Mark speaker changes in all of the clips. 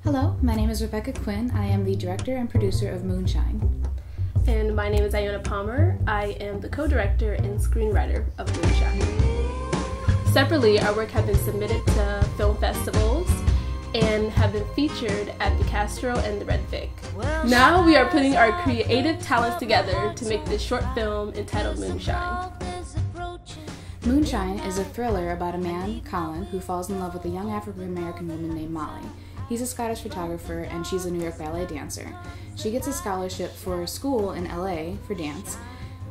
Speaker 1: Hello, my name is Rebecca Quinn. I am the director and producer of Moonshine.
Speaker 2: And my name is Ionia Palmer. I am the co-director and screenwriter of Moonshine. Separately, our work has been submitted to film festivals and have been featured at the Castro and the Red Vic. Now we are putting our creative talents together to make this short film entitled Moonshine.
Speaker 1: Moonshine is a thriller about a man, Colin, who falls in love with a young African-American woman named Molly. He's a Scottish photographer and she's a New York ballet dancer. She gets a scholarship for school in LA for dance,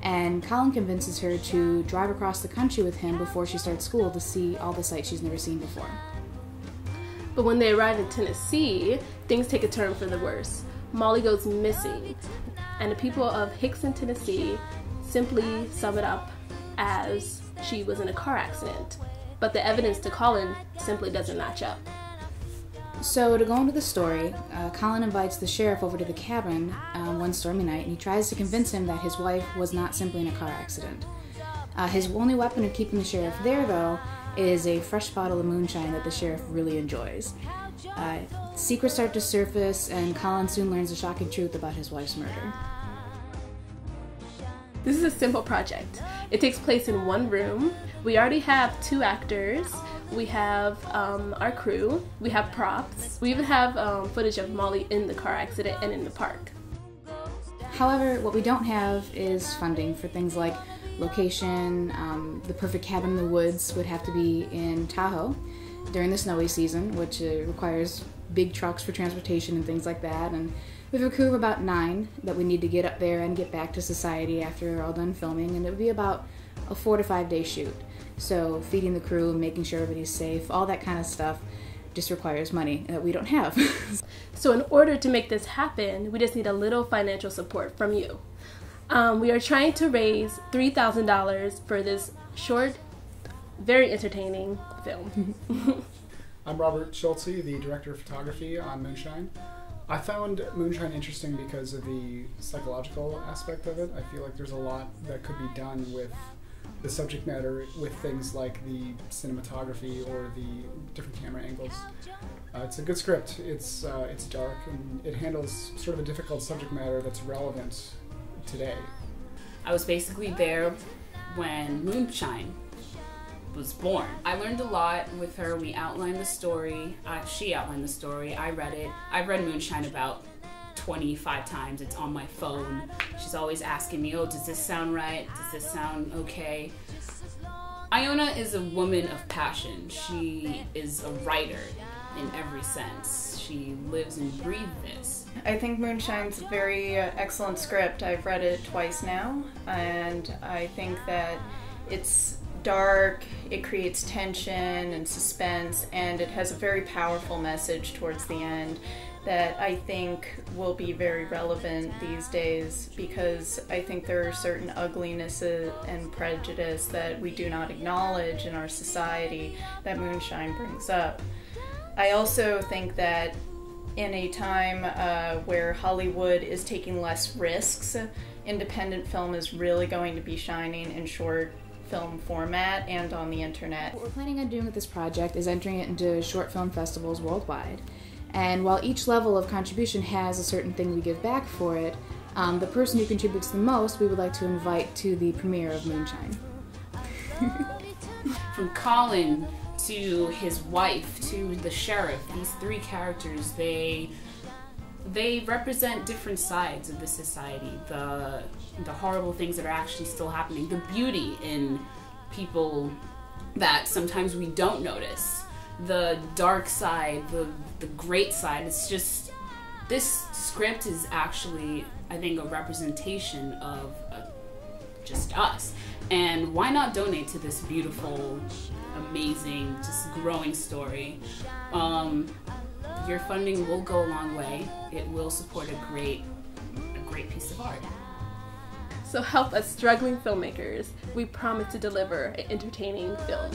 Speaker 1: and Colin convinces her to drive across the country with him before she starts school to see all the sights she's never seen before.
Speaker 2: But when they arrive in Tennessee, things take a turn for the worse. Molly goes missing, and the people of Hickson, Tennessee simply sum it up as she was in a car accident. But the evidence to Colin simply doesn't match up.
Speaker 1: So to go into the story, Colin invites the sheriff over to the cabin one stormy night, and he tries to convince him that his wife was not simply in a car accident. His only weapon of keeping the sheriff there, though, is a fresh bottle of moonshine that the sheriff really enjoys. Secrets start to surface, and Colin soon learns the shocking truth about his wife's murder.
Speaker 2: This is a simple project. It takes place in one room. We already have 2 actors. We have our crew. We have props. We even have footage of Molly in the car accident and in the park.
Speaker 1: However, what we don't have is funding for things like location. The perfect cabin in the woods would have to be in Tahoe during the snowy season, which requires big trucks for transportation and things like that. And we have a crew of about 9 that we need to get up there and get back to society after we're all done filming, and it would be about a 4 to 5 day shoot. So feeding the crew, making sure everybody's safe, all that kind of stuff just requires money that we don't have.
Speaker 2: So in order to make this happen, we just need a little financial support from you. We are trying to raise $3,000 for this short, very entertaining film.
Speaker 3: I'm Robert Schultze, the director of photography on Moonshine. I found Moonshine interesting because of the psychological aspect of it. I feel like there's a lot that could be done with the subject matter with things like the cinematography or the different camera angles. It's a good script. It's dark, and it handles sort of a difficult subject matter that's relevant today.
Speaker 4: I was basically there when Moonshine was born. I learned a lot with her. We outlined the story. She outlined the story. I read it. I've read Moonshine about 25 times. It's on my phone. She's always asking me, oh, does this sound right? Does this sound okay? Iona is a woman of passion. She is a writer in every sense. She lives and breathes this.
Speaker 5: I think Moonshine's a very excellent script. I've read it twice now, and I think that it's dark, it creates tension and suspense, and it has a very powerful message towards the end that I think will be very relevant these days, because I think there are certain uglinesses and prejudice that we do not acknowledge in our society that Moonshine brings up. I also think that in a time where Hollywood is taking less risks, independent film is really going to be shining in short film format and on the internet.
Speaker 1: What we're planning on doing with this project is entering it into short film festivals worldwide. And while each level of contribution has a certain thing we give back for it, the person who contributes the most we would like to invite to the premiere of Moonshine.
Speaker 4: From Colin to his wife to the sheriff, these 3 characters, they represent different sides of the society. The horrible things that are actually still happening, the beauty in people that sometimes we don't notice, the dark side, the great side. It's just, this script is actually, I think, a representation of just us. And why not donate to this beautiful, amazing, just growing story? Your funding will go a long way. It will support a great piece of art.
Speaker 2: So help us struggling filmmakers. We promise to deliver an entertaining film.